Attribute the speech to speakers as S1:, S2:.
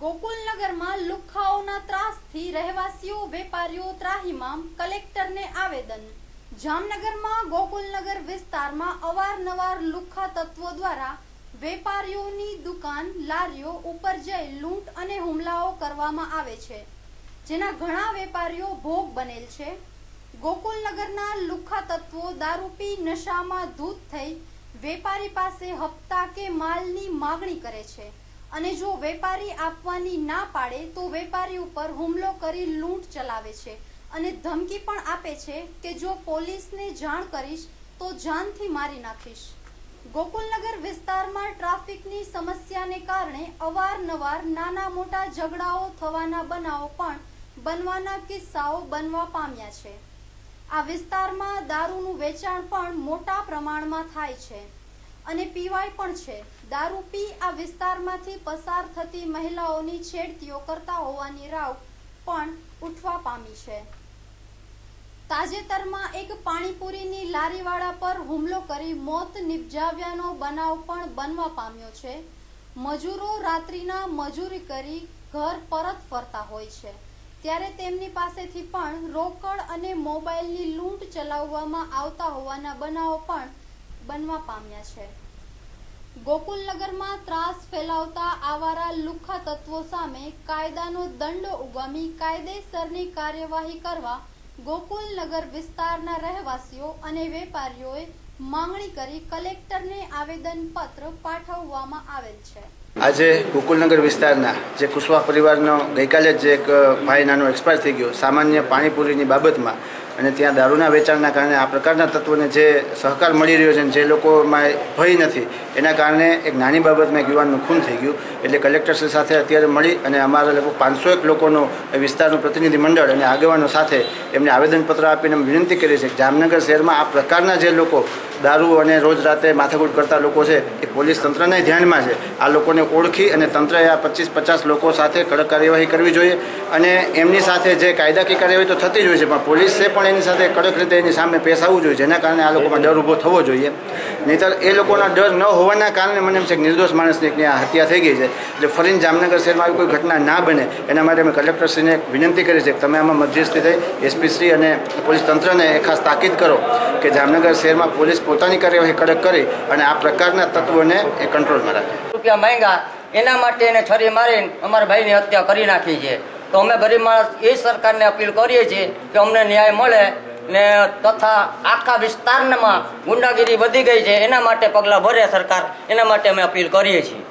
S1: ગોકુલનગરમાં લુખ્ખાઓના ત્રાસથી રહેવાસીઓ વેપારીઓ ત્રાહિમામ, કલેક્ટરને આવેદન। જામનગરમાં ગોકુલનગર વિસ્તારમાં અવારનવાર લુખ્ખા તત્વો દ્વારા વેપારીઓની દુકાન, લારીઓ ઉપર જઈ લૂંટ અને હુમલાઓ કરવામાં આવે છે, જેના ઘણા વેપારીઓ ભોગ બનેલ છે। ગોકુલનગરના લુખ્ખા તત્વો દારૂ પી નશામાં ધૂત થઈ વેપારી પાસે હપ્તા કે માલની માગણી કરે છે અને જો વેપારી આપવાની ના પાડે તો વેપારી ઉપર હુમલો કરી લૂંટ ચલાવે છે અને ધમકી પણ આપે છે કે જો પોલીસને જાણ કરીશ તો જાનથી મારી નાખીશ। ગોકુલનગર વિસ્તારમાં ટ્રાફિકની સમસ્યાને કારણે અવારનવાર નાના મોટા ઝઘડાઓ થવાના બનાવો પણ બનવાના કિસ્સાઓ બનવા પામ્યા છે। આ વિસ્તારમાં દારૂનું વેચાણ પણ મોટા પ્રમાણમાં થાય છે અને પીવાય પણ છે। દારૂ પી આ વિસ્તારમાંથી પસાર થતી મહિલાઓની છેડતીઓ કરતા હોવાની રાવ પણ ઉઠવા પામી છે। તાજેતરમાં એક પાણીપુરીની લારીવાળા પર હુમલો કરી મોત નિપજાવ્યાનો બનાવ પણ બનવા પામ્યો છે। મજૂરો રાત્રિના મજૂરી કરી ઘર પરત ફરતા હોય છે ત્યારે તેમની પાસેથી પણ રોકડ અને મોબાઈલની લૂંટ ચલાવવામાં આવતા હોવાના બનાવો પણ બનવા પામ્યા છે। ગોકુલનગરમાં ત્રાસ ફેલાવતા આવારા લુખ્ખા તત્વો સામે કાયદાનો દંડ ઉગામી કાયદેસરની કાર્યવાહી કરવા ગોકુલનગર વિસ્તારના રહેવાસીઓ અને વેપારીઓએ માંગણી કરી કલેક્ટરને આવેદનપત્ર પાઠવવામાં આવેલ છે।
S2: આજે ગોકુલનગર વિસ્તારના જે કુશવાહ પરિવારનો ગઈકાલે જ એક ભાઈ નાનો એક્સપાયર થઈ ગયો સામાન્ય પાણીપુરીની બાબતમાં, અને ત્યાં દારૂના વેચાણના કારણે આ પ્રકારના તત્વોને જે સહકાર મળી રહ્યો છે, જે લોકોમાં ભય નથી, એના કારણે એક નાની બાબતમાં એક યુવાનનું ખૂન થઈ ગયું। એટલે કલેક્ટરશ્રી સાથે અત્યારે મળી અને અમારા લગભગ 501 લોકોનો વિસ્તારનું પ્રતિનિધિ મંડળ અને આગેવાનો સાથે એમને આવેદનપત્ર આપીને વિનંતી કરી છે કે જામનગર શહેરમાં આ પ્રકારના જે લોકો દારૂ અને રોજ રાતે માથાકૂટ કરતા લોકો છે એ પોલીસ તંત્રના ધ્યાનમાં છે। આ લોકોને ઓળખી અને તંત્રએ આ 25-50 લોકો સાથે કડક કાર્યવાહી કરવી જોઈએ અને એમની સાથે જે કાયદાકીય કાર્યવાહી તો થતી જ હોય છે, પણ પોલીસે પણ એની સાથે કડક રીતે એની સામે પેશ આવવું જોઈએ, જેના કારણે આ લોકોમાં ડર ઊભો થવો જોઈએ। નહીંતર એ લોકોના ડર ન હોવાના કારણે મને એમ છે કે નિર્દોષ માણસની ત્યાં હત્યા થઈ ગઈ છે। એટલે ફરીને જામનગર શહેરમાં આવી કોઈ ઘટના ના બને એના માટે અમે કલેક્ટરશ્રીને વિનંતી કરી છે કે તમે આમાં મધ્યસ્થી થઈ એસપીશ્રી અને પોલીસ તંત્રને ખાસ તાકીદ કરો કે જામનગર શહેરમાં પોલીસ પોતાની કાર્યવાહી કડક કરી અને આ પ્રકારના તત્વોને એ કંટ્રોલમાં રાખે।
S3: રૂપિયા માંગ્યા એના માટે એને છરી મારીને અમારા ભાઈની હત્યા કરી નાખી છે। તો અમે ગરીબ માણસ એ સરકારને અપીલ કરીએ છીએ કે અમને ન્યાય મળે ને તથા આખા વિસ્તારમાં ગુંડાગીરી વધી ગઈ છે, એના માટે પગલાં ભરે સરકાર, એના માટે અમે અપીલ કરીએ છીએ।